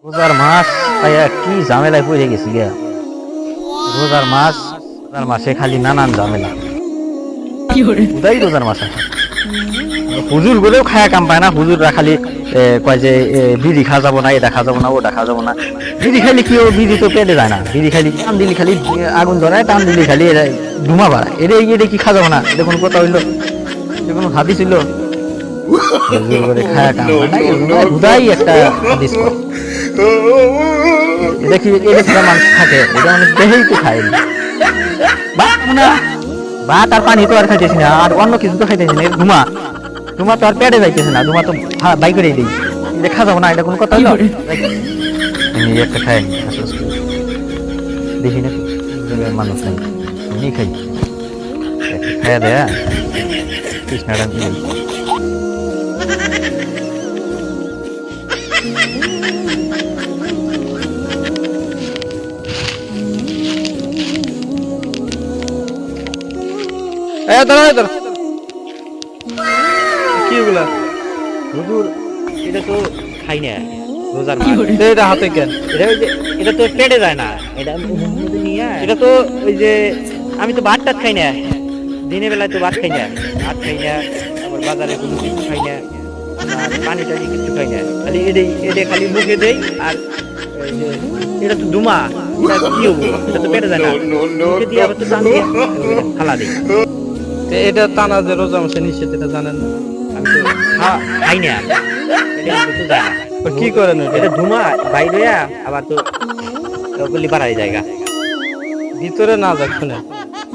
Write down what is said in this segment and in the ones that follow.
রোজার মাস পাইয়া কি ঝামেলায় পড়ে গেছি গিয়া। রোজার মাস, রোজার মাসে খালি নানান ঝামেলা। উদাই রোজার মাসে হুজুর গুলোও খায়া কাম পায় না। হুজুররা খালি কয় যে বিড়ি খাওয়া যাবো না, এটা খাওয়া যাবো না, ওটা খাওয়া যাবো না। বিড়ি খাইলে কি ও বিড়ি তো পেটে যায় না। বিড়ি খালি টান দিলি খালি আগুন ধরায়, টান দিলি খালি ধুমা বাড়ায়। এটা কি খাওয়া যাবো না? এটা কোনো কথা হইলো? এটা কোনো হাদিস হইলো? হুজুর করে খায়া কাম পায় না, হুদাই একটা হাদিস কয়। এটা কি এটা ছাড়া মানুষ থাকে? এটা মানুষ দেখেই তো খায় না। ভাত আর পানি তো আর খাইতেছি না, আর অন্য কিছু তো খাইতেছি না। ধুমা ধুমা তো আর পেটে যাইতেছে না। ধুমা তো বাই করে দিই। দেখা যাবো না, এটা কোনো কথা হলো? একটা খাই দেখি না মানুষ নাই, এমনি খাই খাইয়া দেয়া কৃষ্ণাটা দিয়ে কি ওগুলা? হুজুর এটা তো খাই না রোজার মাস। এটা হাতে কেন? এটা ওই যে এটা তো পেটে যায় না। এটা নিয়ে এটা তো ওই যে আমি তো ভাত টাত খাই না। দিনের বেলায় তো ভাত খাই না, ভাত খাই না, আবার বাজারে কোনো কিছু খাই না, আর পানি টানি কিছু খাই না। খালি এটা খালি মুখে দেই। আর এই যে এটা তো ধুমা, এটা কি হবো? এটা তো পেটে যায় না। মুখে দিয়ে আবার তো টান দিয়ে খালা দিই। এটা টানা যে রোজা মাসে নিষেধ, এটা জানেন না? আমি তো খাই না, এটা তো যায় না। কি করেন এটা ধুমা বাইরে আবার তো ওগুলি বাড়াই জায়গা ভিতরে না যাক? শুনে,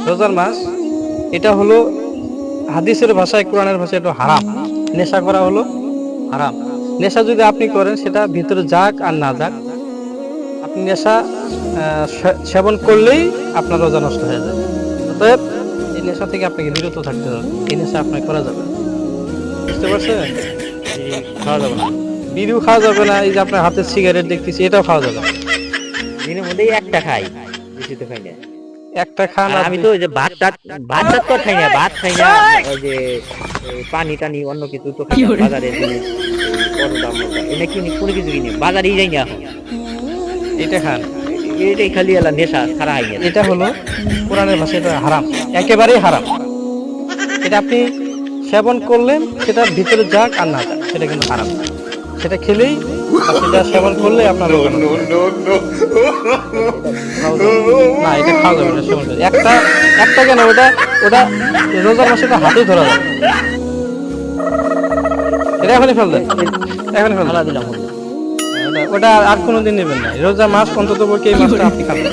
রোজার মাস এটা হলো হাদিসের ভাষায়, কোরআনের ভাষায় এটা হারাম। নেশা করা হলো হারাম। নেশা যদি আপনি করেন, সেটা ভিতরে যাক আর না যাক, আপনি নেশা সেবন করলেই আপনার রোজা নষ্ট হয়ে যাবে। অতএব এই নেশা থেকে আপনাকে বিরত থাকতে হবে। এই নেশা আপনাকে করা যাবে, বুঝতে পারছেন? খাওয়া যাবে না, বিড়িও খাওয়া যাবে না। এই যে আপনার হাতের সিগারেট দেখতেছি, এটাও খাওয়া যাবে না। দিনের মধ্যে একটা খাই, বেশি তো খাই না। একটা খান। আর আমি তো ওই যে ভাত টাত তো খাই না, ভাত খাই না। ওই যে পানি টানি অন্য কিছু তো খাই না। বাজারে জিনিস এনে কিনি, কোনো কিছু কিনি বাজারেই যাই না। এটা খান, এটাই খালি এলা নেশা ছাড়া হয় না। এটা হলো কোরআনের ভাষায় এটা হারাম, একেবারেই হারাম। এটা আপনি সেবন করলেন, সেটা ভিতরে যাক আর না যাক, সেটা কিন্তু হারাম। সেটা খেলেই বা সেটা সেবন করলে আপনার রোগ হবে। না, এটা খাওয়া যাবে না, সেবন করে। একটা কেন, ওটা রোজার মাসে এটা হাতেই ধরা যাবে। এটা এখনই ফেল দেন, এখনই ফেল খালা দিলাম। ওটা আর কোনোদিন নেবেন না। রোজা মাস অন্তত পক্ষে এই মাসটা আপনি খাবেন।